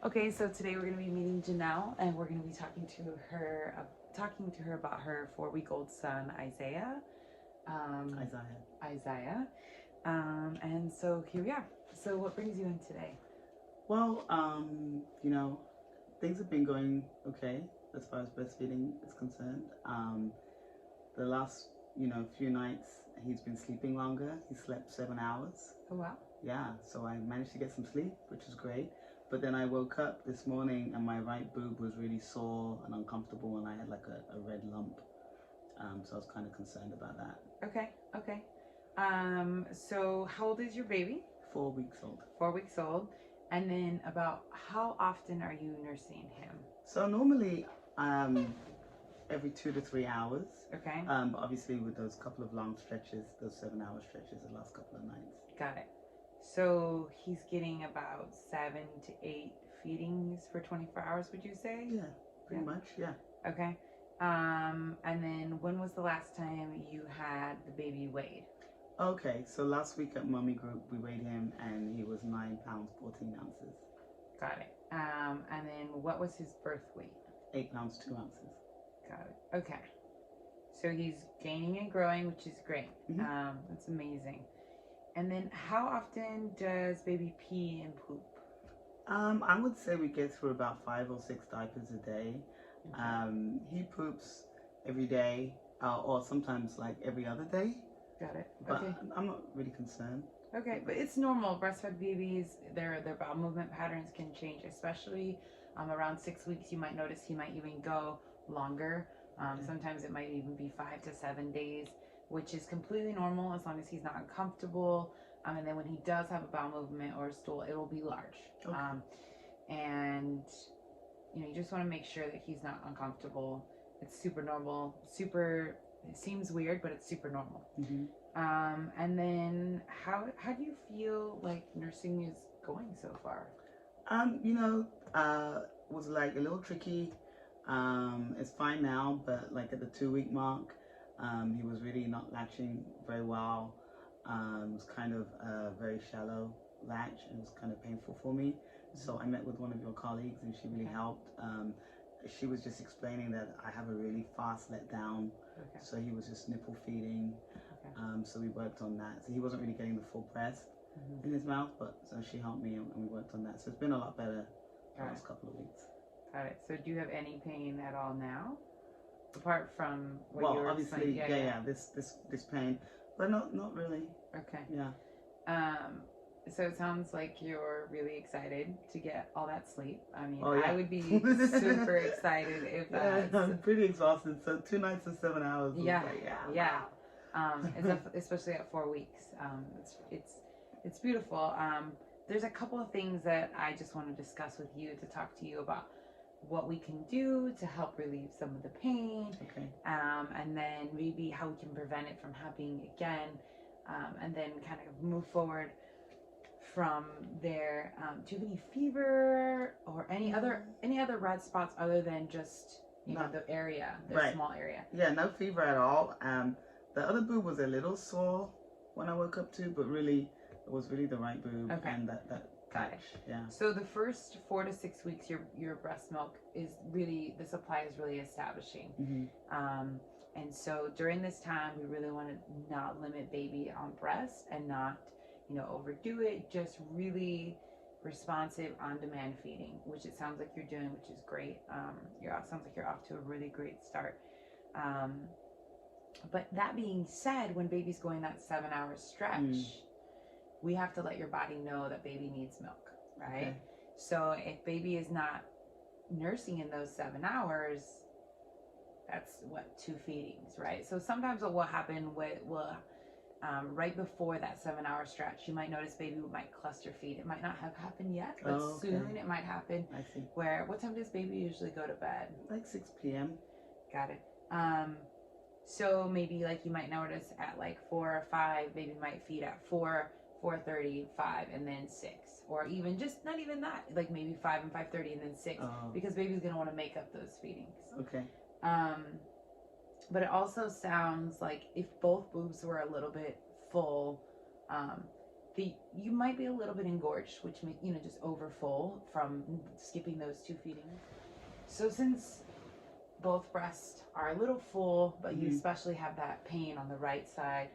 Okay, so today we're going to be meeting Janelle, and we're going to be talking to her about her 4-week-old son Isaiah. Isaiah. And so here we are. So what brings you in today? Well, things have been going okay as far as breastfeeding is concerned. The last, few nights he's been sleeping longer. He slept 7 hours. Oh wow. Yeah, so I managed to get some sleep, which was great. But then I woke up this morning and my right boob was really sore and uncomfortable, and I had like a red lump. So I was kind of concerned about that. Okay. So how old is your baby? 4 weeks old. 4 weeks old. And then about how often are you nursing him? So normally, every 2 to 3 hours. Okay. But obviously with those couple of long stretches, those 7 hour stretches the last couple of nights. Got it. So he's getting about 7 to 8 feedings for 24 hours, would you say? Yeah, pretty much, yeah. Okay. And then when was the last time you had the baby weighed? Okay, so last week at Mummy Group, we weighed him and he was 9 pounds, 14 ounces. Got it. And then what was his birth weight? 8 pounds, 2 ounces. Got it. Okay. So he's gaining and growing, which is great. Mm-hmm. That's amazing. And then how often does baby pee and poop? I would say we get through about 5 or 6 diapers a day. Okay. He poops every day, or sometimes like every other day. Got it. But Okay. I'm not really concerned. Okay, but it's normal. Breastfed babies, their bowel movement patterns can change, especially around 6 weeks. You might notice he might even go longer. Sometimes it might even be 5 to 7 days, which is completely normal as long as he's not uncomfortable. And then when he does have a bowel movement or a stool, it will be large. Okay. And you just want to make sure that he's not uncomfortable. It's super normal. It seems weird, but it's super normal. Mm-hmm. And then how do you feel like nursing is going so far? Was like a little tricky. It's fine now, but like at the 2 week mark, he was really not latching very well. It was kind of a very shallow latch, and it was kind of painful for me. So I met with one of your colleagues, and she really helped. She was just explaining that I have a really fast let down. Okay. So he was just nipple feeding. Okay. So we worked on that. So he wasn't really getting the full breast in his mouth, but so she helped me and we worked on that. So it's been a lot better the last couple of weeks. Got it. So do you have any pain at all now, apart from what well, you were obviously, this pain, but not really. Okay. Yeah. So it sounds like you're really excited to get all that sleep. I mean, yeah. I would be super excited if I'm pretty exhausted. So 2 nights and 7 hours. Yeah. Wow. Especially at 4 weeks. It's beautiful. There's a couple of things that I just want to discuss with you, to talk to you about what we can do to help relieve some of the pain. Okay. And then maybe how we can prevent it from happening again. And then kind of move forward from there. Do you have any fever or any other red spots other than just the area, small area? Yeah, no fever at all. The other boob was a little sore when I woke up too, but really it was really the right boob and that patch. Yeah. So the first 4 to 6 weeks, your breast milk is really, the supply is really establishing. Mm-hmm. And so during this time, we really want to not limit baby on breast and not overdo it. Just really responsive on-demand feeding, which it sounds like you're doing, which is great. Sounds like you're off to a really great start. But that being said, when baby's going that 7-hour stretch, we have to let your body know that baby needs milk, right? Okay. So if baby is not nursing in those 7 hours, that's 2 feedings, right? So sometimes what will happen right before that 7-hour stretch, you might notice baby might cluster feed. It might not have happened yet, but soon it might happen. I see. What time does baby usually go to bed? Like 6 p.m. Got it. So maybe you might notice at 4 or 5, baby might feed at 4, 4:30, 5, and then 6. Or even just not even that, maybe 5 and 5:30 and then 6, because baby's going to want to make up those feedings. Okay. But it also sounds like if both boobs were a little bit full, you might be a little bit engorged, which may, just over full from skipping those 2 feedings. So since both breasts are a little full, but you especially have that pain on the right side,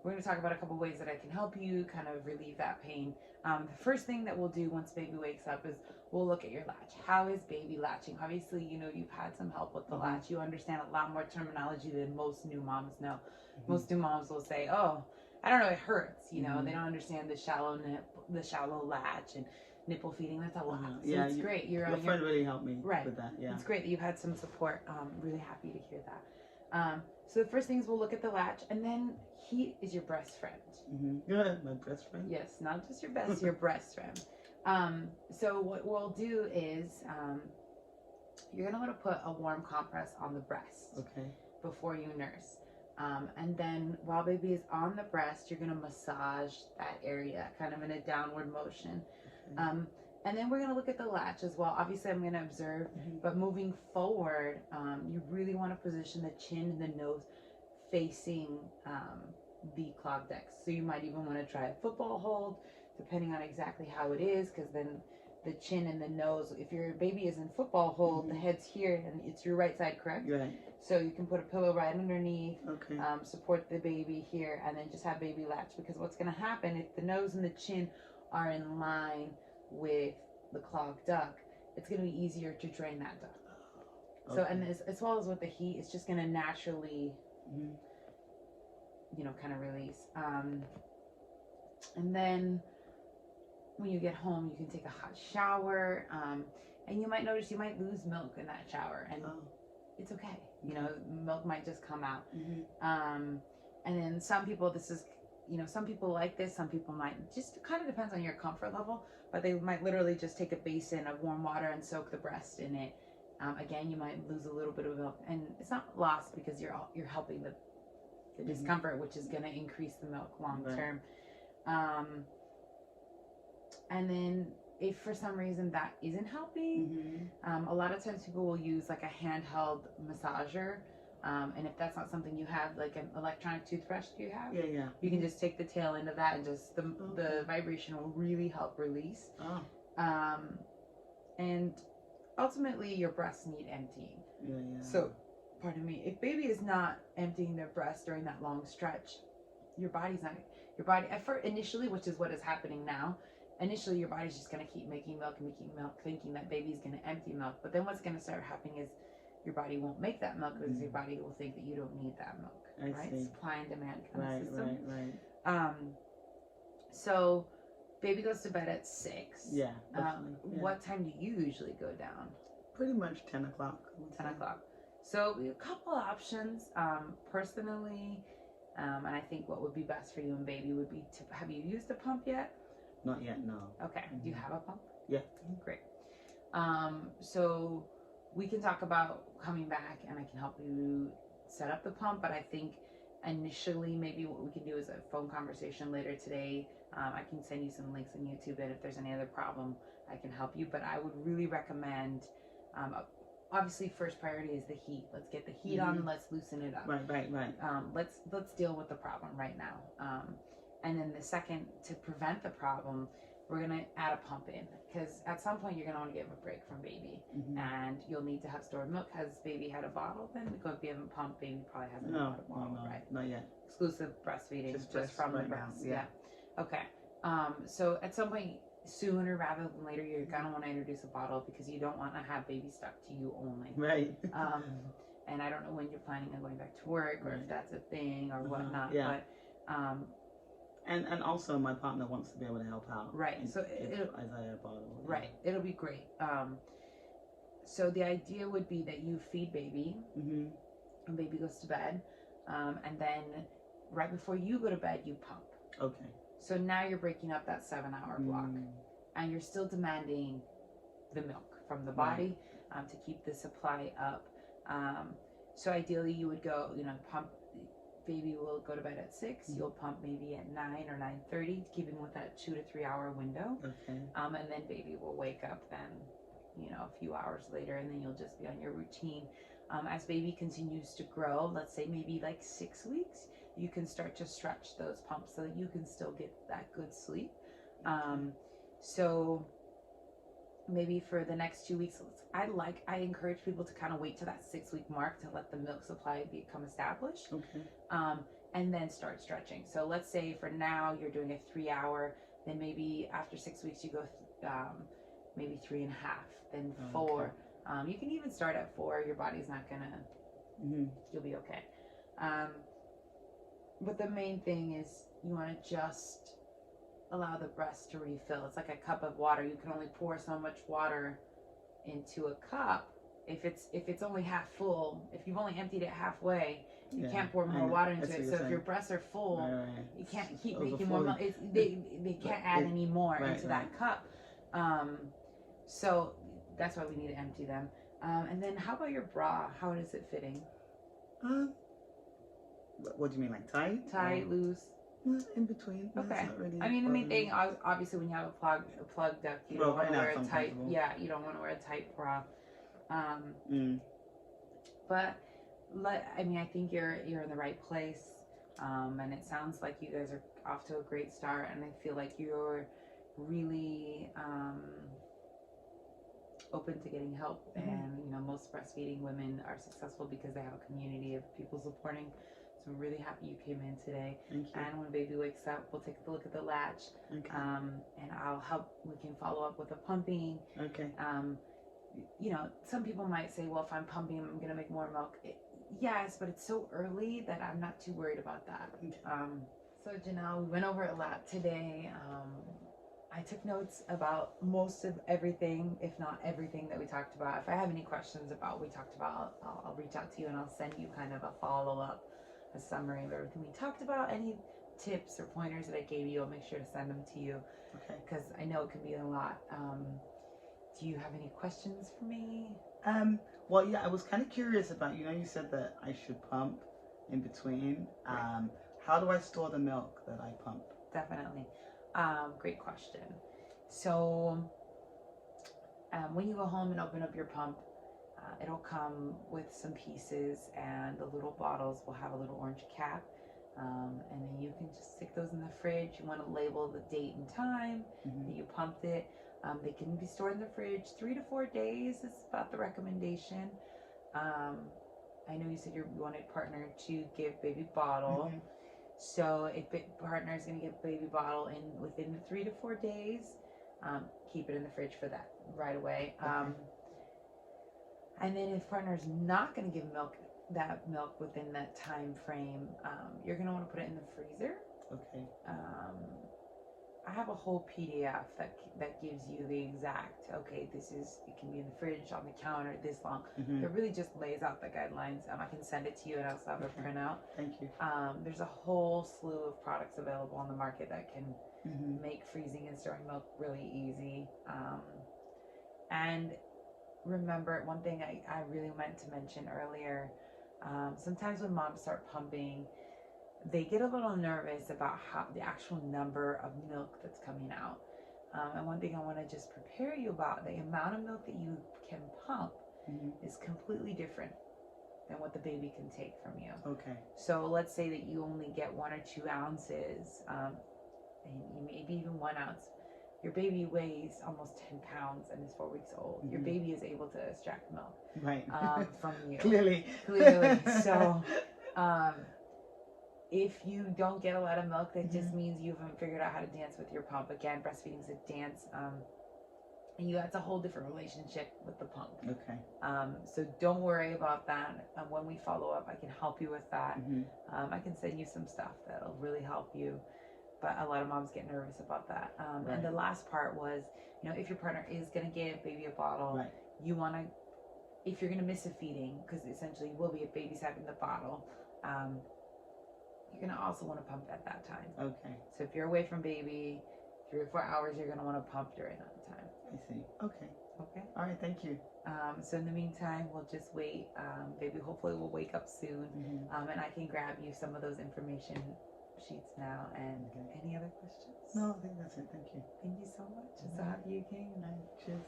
we're going to talk about a couple ways that I can help you kind of relieve that pain. The first thing that we'll do once baby wakes up is we'll look at your latch. How is baby latching? Obviously, you've had some help with the latch. You understand a lot more terminology than most new moms know. Most new moms will say, "Oh, I don't know, it hurts." They don't understand the shallow latch and nipple feeding. That's a lot. So it's great. Your friend really helped me with that. Yeah, it's great that you've had some support. Really happy to hear that. So the first thing is we'll look at the latch, and then he is your breast friend. Good, my breast friend. Yes, not just your best, your breast friend. So what we'll do is you're gonna want to put a warm compress on the breast before you nurse. And then while baby is on the breast, you're gonna massage that area kind of in a downward motion. And then we're gonna look at the latch as well. Obviously I'm gonna observe, but moving forward, you really want to position the chin and the nose facing the clogged decks. So you might even want to try a football hold, depending on exactly how it is, because then the chin and the nose, if your baby is in football hold, the head's here and it's your right side, correct? Right. So you can put a pillow right underneath, support the baby here, and then just have baby latch, because what's going to happen if the nose and the chin are in line with the clogged duct, it's going to be easier to drain that duct. So, and as well as with the heat, it's just going to naturally kind of release. And then when you get home, you can take a hot shower, and you might notice you might lose milk in that shower, and it's okay. Milk might just come out. And then some people, some people like this, some people might, just kind of depends on your comfort level, but they might literally just take a basin of warm water and soak the breast in it. Again, you might lose a little bit of milk, and it's not lost because you're helping the discomfort, which is going to increase the milk long term. And then if for some reason that isn't helping, a lot of times people will use like a handheld massager. And if that's not something you have, like an electronic toothbrush, do you have? Yeah. You can just take the tail end of that, and just the vibration will really help release. And ultimately your breasts need emptying. So, pardon me, if baby is not emptying their breast during that long stretch, your body initially, which is what is happening now, initially your body's just going to keep making milk, thinking that baby's going to empty milk. But then what's going to start happening is your body won't make that milk, because your body will think that you don't need that milk. I see. Supply and demand kind of system. Right. So baby goes to bed at 6. Yeah. What time do you usually go down? Pretty much 10 o'clock. 10 o'clock. So we have a couple options. Personally, and I think what would be best for you and baby would be to, have you used a pump yet? Not yet, no. Okay. Do you have a pump? Yeah. Great. So we can talk about coming back, and I can help you set up the pump, but I think initially maybe what we can do is a phone conversation later today. I can send you some links on YouTube, and if there's any other problem, I can help you. But I would really recommend, obviously first priority is the heat. Let's get the heat on, and let's loosen it up. Right. Let's deal with the problem right now. And then the second, to prevent the problem, we're gonna add a pump in, because at some point you're gonna want to give a break from baby, and you'll need to have stored milk. Has baby had a bottle? Then because if you haven't pumped, baby probably hasn't had a bottle, right? Not yet. Exclusive breastfeeding, just from the breast. Yeah. Okay. So at some point, sooner rather than later, you're gonna want to introduce a bottle, because you don't want to have baby stuck to you only. Right. And I don't know when you're planning on going back to work, or if that's a thing or whatnot. Yeah. But and also my partner wants to be able to help out. Right. So it'll Isaiah a bottle. Right. It'll be great. So the idea would be that you feed baby, and baby goes to bed, and then right before you go to bed, you pump. Okay. So now you're breaking up that 7-hour block, and you're still demanding the milk from the body to keep the supply up. So ideally you would go, pump. Baby will go to bed at 6. You'll pump maybe at 9 or 9:30, keeping with that 2 to 3 hour window. Okay. And then baby will wake up then, a few hours later, and then you'll just be on your routine. As baby continues to grow, let's say maybe like 6 weeks, you can start to stretch those pumps so that you can still get that good sleep. So maybe for the next 2 weeks, I encourage people to kind of wait to that 6-week mark to let the milk supply become established. And then start stretching. So let's say for now you're doing a 3-hour, then maybe after 6 weeks you go maybe 3.5, then 4. You can even start at 4. Your body's not gonna, you'll be okay. But the main thing is you want to just allow the breast to refill. It's like a cup of water. You can only pour so much water into a cup. If it's only half full, if you've only emptied it halfway, you can't pour more water into it. So if your breasts are full, you can't keep making more milk. They can't add any more into that cup. So that's why we need to empty them. And then how about your bra? How is it fitting? What do you mean, like tight? Tight, loose? In between. Okay. Really, I mean, the main thing, obviously, when you have a plug duct, you don't want to wear a tight. Yeah, you don't want to wear a tight bra. But I mean, I think you're in the right place, and it sounds like you guys are off to a great start, and I feel like you're really open to getting help. And you know, most breastfeeding women are successful because they have a community of people supporting. So I'm really happy you came in today. Thank you. And when baby wakes up, we'll take a look at the latch. And I'll help. We can follow up with the pumping. You know, some people might say, well, if I'm pumping, I'm going to make more milk. Yes, but it's so early that I'm not too worried about that. So Janelle, we went over a lot today. I took notes about most of everything, if not everything that we talked about. If I have any questions about what we talked about, I'll reach out to you and I'll send you kind of a follow-up, a summary of everything we talked about. Any tips or pointers that I gave you, I'll make sure to send them to you. Because I know it can be a lot. Do you have any questions for me? Well, yeah, I was kind of curious about, you know, you said that I should pump in between. How do I store the milk that I pump? Definitely. Great question. So when you go home and open up your pump, it'll come with some pieces, and the little bottles will have a little orange cap. And then you can just stick those in the fridge. You want to label the date and time that you pumped it. They can be stored in the fridge 3 to 4 days is about the recommendation. I know you said you wanted partner to give baby bottle. So if partner is going to give baby bottle within the 3 to 4 days, keep it in the fridge for that right away. And then if partner is not going to give that milk within that time frame, you're going to want to put it in the freezer. I have a whole PDF that gives you the exact, it can be in the fridge, on the counter, this long. It really just lays out the guidelines. I can send it to you and also have a printout. Thank you. There's a whole slew of products available on the market that can make freezing and storing milk really easy. And remember, one thing I really meant to mention earlier, sometimes when moms start pumping, they get a little nervous about how the actual number of milk that's coming out. And one thing I want to just prepare you about, the amount of milk that you can pump is completely different than what the baby can take from you. So let's say that you only get 1 or 2 ounces, and maybe even 1 ounce. Your baby weighs almost 10 pounds and is 4 weeks old. Your baby is able to extract milk from you. Clearly. So if you don't get a lot of milk, that just means you haven't figured out how to dance with your pump. Again, breastfeeding is a dance. And that's a whole different relationship with the pump. So don't worry about that. When we follow up, I can help you with that. I can send you some stuff that'll really help you. But a lot of moms get nervous about that. And the last part was, you know, if your partner is going to give baby a bottle, you want to, if you're going to miss a feeding, because essentially you will be a baby's having the bottle, you're going to also want to pump at that time. So if you're away from baby 3 or 4 hours, you're going to want to pump during that time. I see. Okay. All right. Thank you. So in the meantime, we'll just wait. Baby hopefully will wake up soon. And I can grab you some of those information sheets now. And any other questions? No, I think that's it. Thank you. Thank you so much. I'm so happy you came. Cheers.